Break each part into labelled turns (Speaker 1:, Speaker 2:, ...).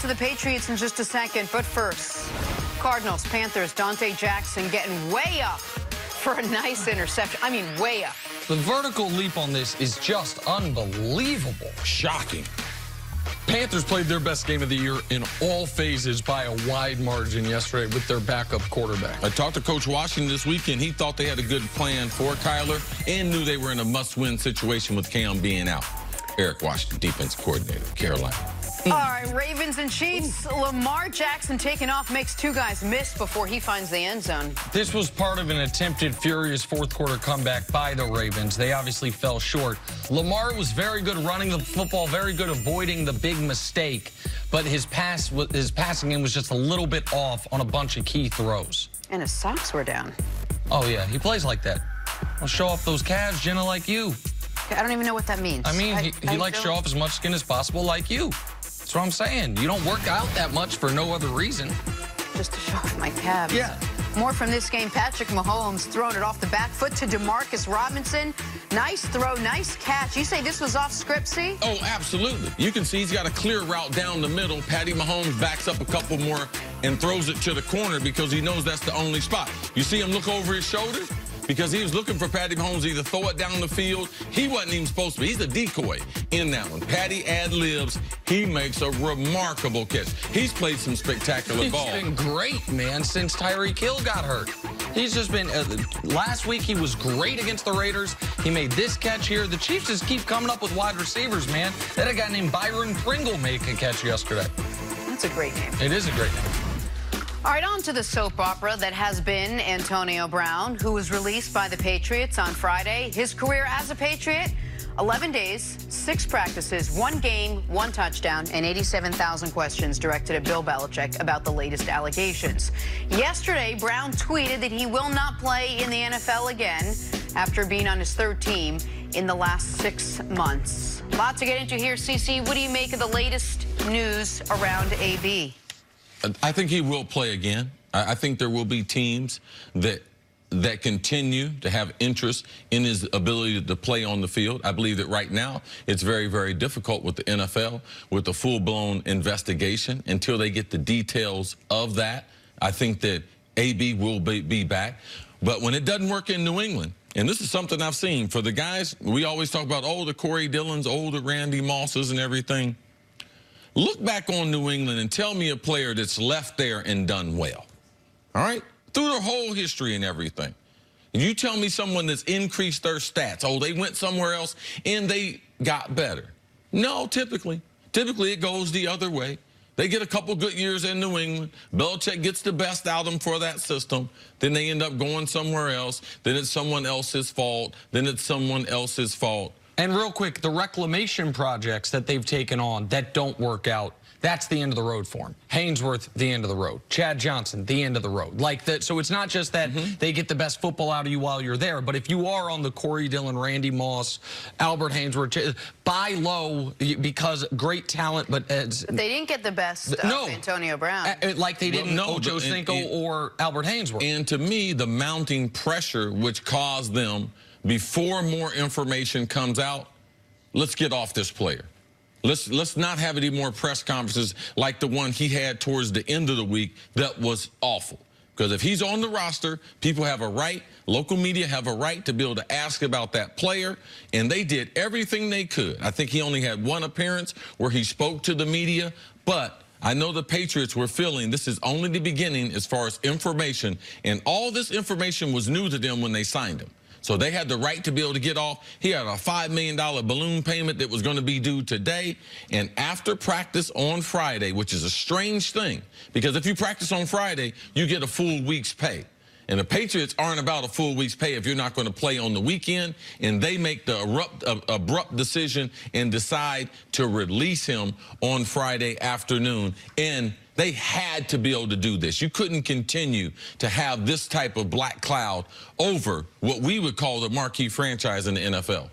Speaker 1: to the Patriots in just a second, but first, Cardinals, Panthers, Dante Jackson getting way up for a nice interception. I mean, way up.
Speaker 2: The vertical leap on this is just unbelievable.
Speaker 3: Shocking. Panthers played their best game of the year in all phases by a wide margin yesterday with their backup quarterback. I talked to Coach Washington this weekend. He thought they had a good plan for Kyler and knew they were in a must-win situation with Cam being out. Eric Washington, defense coordinator, Carolina.
Speaker 1: All right, Ravens and Chiefs. Lamar Jackson taking off makes two guys miss before he finds the end zone.
Speaker 2: This was part of an attempted furious fourth-quarter comeback by the Ravens. They obviously fell short. Lamar was very good running the football, very good avoiding the big mistake, but his passing game was just a little bit off on a bunch of key throws.
Speaker 1: And his socks were down.
Speaker 2: Oh, yeah, he plays like that. I'll show off those calves, Jenna, like you.
Speaker 1: I don't even know what that means.
Speaker 2: I mean, he likes to show off as much skin as possible like you. That's what I'm saying. You don't work out that much for no other reason.
Speaker 1: Just to show off my calves.
Speaker 2: Yeah.
Speaker 1: More from this game. Patrick Mahomes throwing it off the back foot to Demarcus Robinson. Nice throw, nice catch. You say this was off script, see?
Speaker 3: Oh, absolutely. You can see he's got a clear route down the middle. Patty Mahomes backs up a couple more and throws it to the corner because he knows that's the only spot. You see him look over his shoulder? Because he was looking for Patty Mahomes to either throw it down the field. He wasn't even supposed to be. He's a decoy in that one. Patty ad-libs. He makes a remarkable catch. He's played some spectacular ball.
Speaker 2: He's been great, man, since Tyreek Hill got hurt. He's just been, last week he was great against the Raiders. He made this catch here. The Chiefs just keep coming up with wide receivers, man. They had a guy named Byron Pringle make a catch yesterday.
Speaker 1: That's a great name.
Speaker 2: It is a great name.
Speaker 1: All right, on to the soap opera that has been Antonio Brown, who was released by the Patriots on Friday. His career as a Patriot, 11 days, 6 practices, 1 game, 1 touchdown, and 87,000 questions directed at Bill Belichick about the latest allegations. Yesterday, Brown tweeted that he will not play in the NFL again after being on his 3rd team in the last 6 months. Lot to get into here, CC. What do you make of the latest news around AB?
Speaker 3: I think he will play again. I think there will be teams that continue to have interest in his ability to play on the field. I believe that right now it's very, very difficult with the NFL, with the full-blown investigation until they get the details of that. I think that AB will be back. But when it doesn't work in New England, and this is something I've seen for the guys, we always talk about, oh, the Corey Dillons, oh, the Randy Mosses and everything. Look back on New England and tell me a player that's left there and done well, all right? Through their whole history and everything. You tell me someone that's increased their stats. Oh, they went somewhere else and they got better. No, typically it goes the other way. They get a couple good years in New England. Belichick gets the best out of them for that system. Then they end up going somewhere else. Then it's someone else's fault. Then it's someone else's fault.
Speaker 2: And real quick, the reclamation projects that they've taken on that don't work out, that's the end of the road for him. Hainsworth, the end of the road. Chad Johnson, the end of the road. Like that. So it's not just that they get the best football out of you while you're there, but if you are on the Corey Dillon, Randy Moss, Albert Hainsworth, buy low because great talent, but they
Speaker 1: didn't get the best of Antonio Brown.
Speaker 2: Like they didn't Ocho Cinco or Albert Hainsworth.
Speaker 3: And to me, the mounting pressure which caused them, before more information comes out, let's get off this player. Let's not have any more press conferences like the one he had towards the end of the week that was awful. Because if he's on the roster, people have a right, local media have a right to be able to ask about that player, and they did everything they could. I think he only had 1 appearance where he spoke to the media, but I know the Patriots were feeling this is only the beginning as far as information, and all this information was new to them when they signed him. So they had the right to be able to get off. He had a $5 million balloon payment that was going to be due today. And after practice on Friday, which is a strange thing, because if you practice on Friday, you get a full week's pay. And the Patriots aren't about a full week's pay if you're not going to play on the weekend. And they make the abrupt decision and decide to release him on Friday afternoon. And they had to be able to do this. You couldn't continue to have this type of black cloud over what we would call the marquee franchise in the NFL.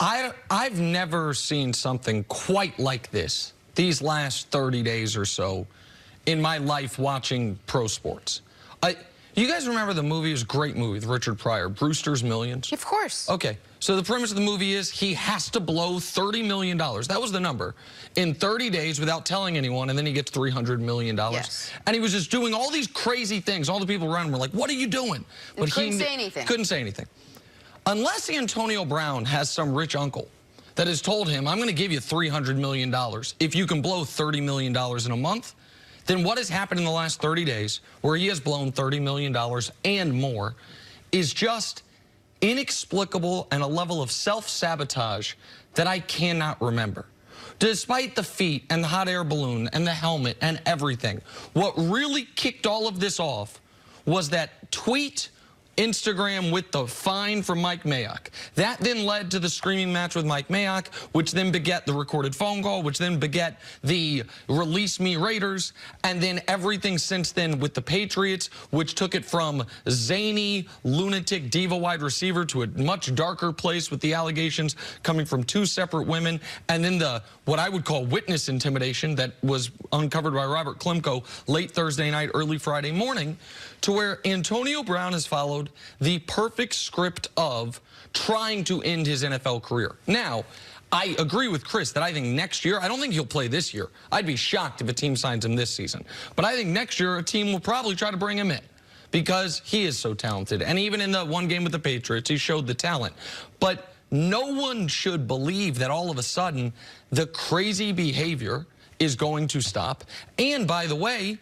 Speaker 2: I've never seen something quite like this these last 30 days or so in my life watching pro sports. You guys remember the movie? It was a great movie with Richard Pryor, Brewster's Millions?
Speaker 1: Of course.
Speaker 2: Okay. So the premise of the movie is he has to blow $30 million. That was the number. In 30 days without telling anyone, and then he gets $300 million.
Speaker 1: Yes.
Speaker 2: And he was just doing all these crazy things. All the people around him were like, what are you doing?
Speaker 1: But he couldn't say anything.
Speaker 2: Couldn't say anything. Unless Antonio Brown has some rich uncle that has told him, I'm going to give you $300 million if you can blow $30 million in a month, then what has happened in the last 30 days where he has blown $30 million and more is just inexplicable and a level of self-sabotage that I cannot remember. Despite the feet and the hot air balloon and the helmet and everything, what really kicked all of this off was that tweet, Instagram with the fine from Mike Mayock. That then led to the screaming match with Mike Mayock, which then beget the recorded phone call, which then beget the release me Raiders, and then everything since then with the Patriots, which took it from zany, lunatic, diva wide receiver to a much darker place with the allegations coming from two separate women, and then the what I would call witness intimidation that was uncovered by Robert Klemko late Thursday night, early Friday morning, to where Antonio Brown has followed the perfect script of trying to end his NFL career. Now, I agree with Chris that I think next year, I don't think he'll play this year. I'd be shocked if a team signs him this season. But I think next year a team will probably try to bring him in because he is so talented. And even in the one game with the Patriots, he showed the talent. But no one should believe that all of a sudden the crazy behavior is going to stop. And by the way,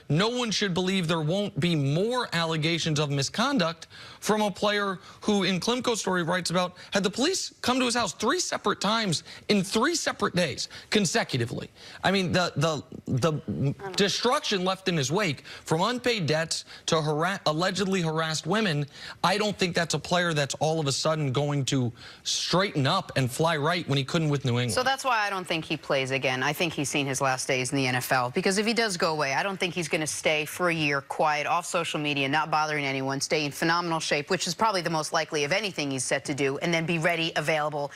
Speaker 2: no one should believe there won't be more allegations of misconduct from a player who, in Klemko's story, writes about had the police come to his house 3 separate times in 3 separate days consecutively. I mean, the destruction left in his wake from unpaid debts to allegedly harassed women. I don't think that's a player that's all of a sudden going to straighten up and fly right when he couldn't with New England.
Speaker 1: So that's why I don't think he plays again. I think he's seen his last days in the NFL, because if he does go away, I don't think he's going to stay for a year quiet, off social media, not bothering anyone, stay in phenomenal shape, which is probably the most likely of anything he's set to do, and then be ready, available,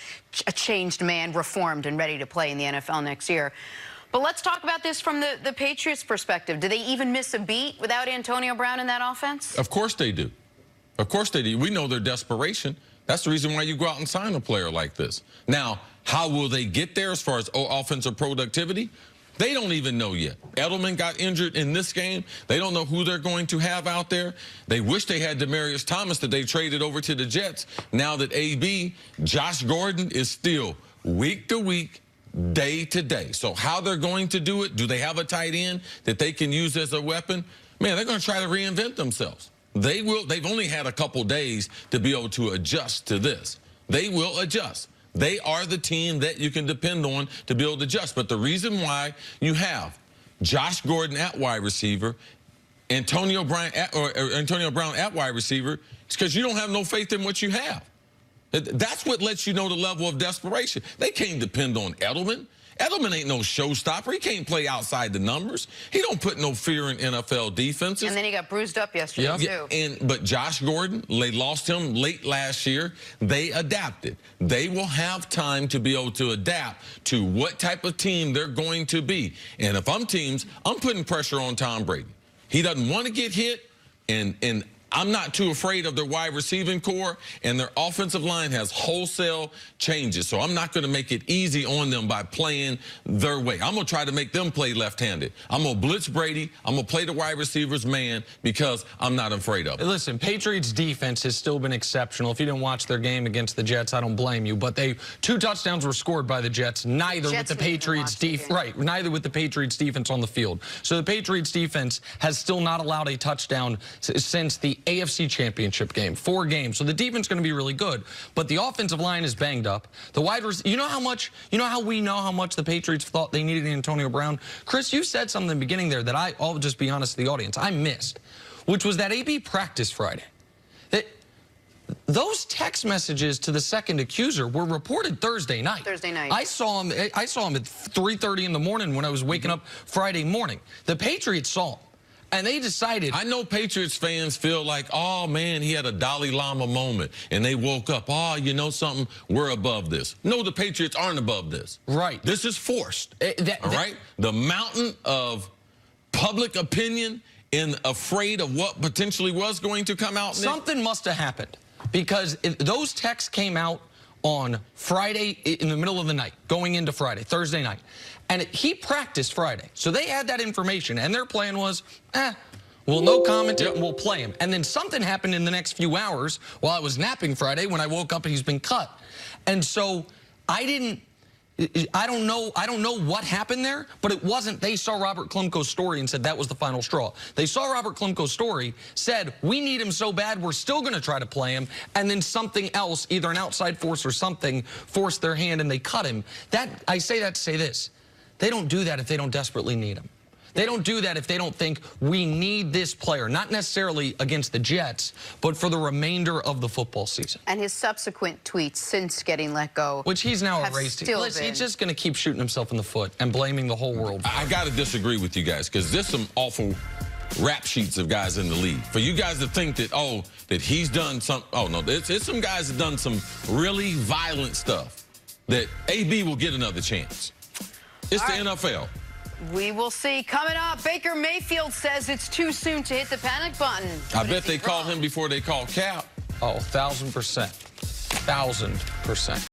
Speaker 1: a changed man, reformed, and ready to play in the NFL next year. But let's talk about this from the Patriots' perspective. Do they even miss a beat without Antonio Brown in that offense?
Speaker 3: Of course they do. Of course they do. We know their desperation. That's the reason why you go out and sign a player like this. Now, how will they get there as far as offensive productivity? They don't even know yet. Edelman got injured in this game. They don't know who they're going to have out there. They wish they had Demaryius Thomas that they traded over to the Jets. Now that AB, Josh Gordon is still week to week, day to day. So how they're going to do it, do they have a tight end that they can use as a weapon? Man, they're going to try to reinvent themselves. They will. They've only had a couple days to be able to adjust to this. They will adjust. They are the team that you can depend on to be able to adjust. But the reason why you have Josh Gordon at wide receiver, Antonio Brown at wide receiver, is because you don't have no faith in what you have. That's what lets you know the level of desperation. They can't depend on Edelman. Edelman ain't no showstopper. He can't play outside the numbers. He don't put no fear in NFL defenses.
Speaker 1: And then he got bruised up yesterday, too.
Speaker 3: But Josh Gordon, they lost him late last year. They adapted. They will have time to be able to adapt to what type of team they're going to be. And if I'm teams, I'm putting pressure on Tom Brady. He doesn't want to get hit, and I'm not too afraid of their wide receiving core, and their offensive line has wholesale changes. So I'm not going to make it easy on them by playing their way. I'm going to try to make them play left-handed. I'm going to blitz Brady. I'm going to play the wide receivers man because I'm not afraid of it.
Speaker 2: Listen, Patriots defense has still been exceptional. If you didn't watch their game against the Jets, I don't blame you. But 2 touchdowns were scored by the Jets, neither with the Patriots defense. Right, neither with the Patriots defense on the field. So the Patriots defense has still not allowed a touchdown since the AFC Championship game, 4 games. So the defense is going to be really good, but the offensive line is banged up. The you know how we know how much the Patriots thought they needed Antonio Brown? Chris, you said something in the beginning there that I'll just be honest to the audience, I missed, which was that AB practice Friday. Those text messages to the second accuser were reported Thursday night. I saw him at 3:30 in the morning when I was waking up Friday morning. The Patriots saw him. And they decided.
Speaker 3: I know Patriots fans feel like, oh, man, he had a Dalai Lama moment. And they woke up, oh, you know something? We're above this. No, the Patriots aren't above this.
Speaker 2: Right.
Speaker 3: This is forced. All right? The mountain of public opinion and afraid of what potentially was going to come out.
Speaker 2: Something must have happened. because those texts came out on Friday in the middle of the night, going into Friday, Thursday night. And he practiced Friday. So they had that information, and their plan was, well, no comment, and we'll play him. And then something happened in the next few hours while I was napping Friday when I woke up and he's been cut. And so I don't know what happened there, but it wasn't they saw Robert Klemko's story and said that was the final straw. They saw Robert Klemko's story, said, we need him so bad, we're still going to try to play him, and then something else, either an outside force or something, forced their hand and they cut him. I say that to say this. They don't do that if they don't desperately need him. They don't do that if they don't think we need this player, not necessarily against the Jets, but for the remainder of the football season.
Speaker 1: And his subsequent tweets since getting let go,
Speaker 2: which he's now erased. He's just going to keep shooting himself in the foot and blaming the whole world.
Speaker 3: I got to disagree with you guys, because there's some awful rap sheets of guys in the league. For you guys to think that, that he's done some, no, it's some guys that done some really violent stuff, that AB will get another chance. It's the NFL.
Speaker 1: We will see. Coming up, Baker Mayfield says it's too soon to hit the panic button.
Speaker 3: I bet they called him before they called Cap.
Speaker 2: Oh, 1,000%. 1,000%.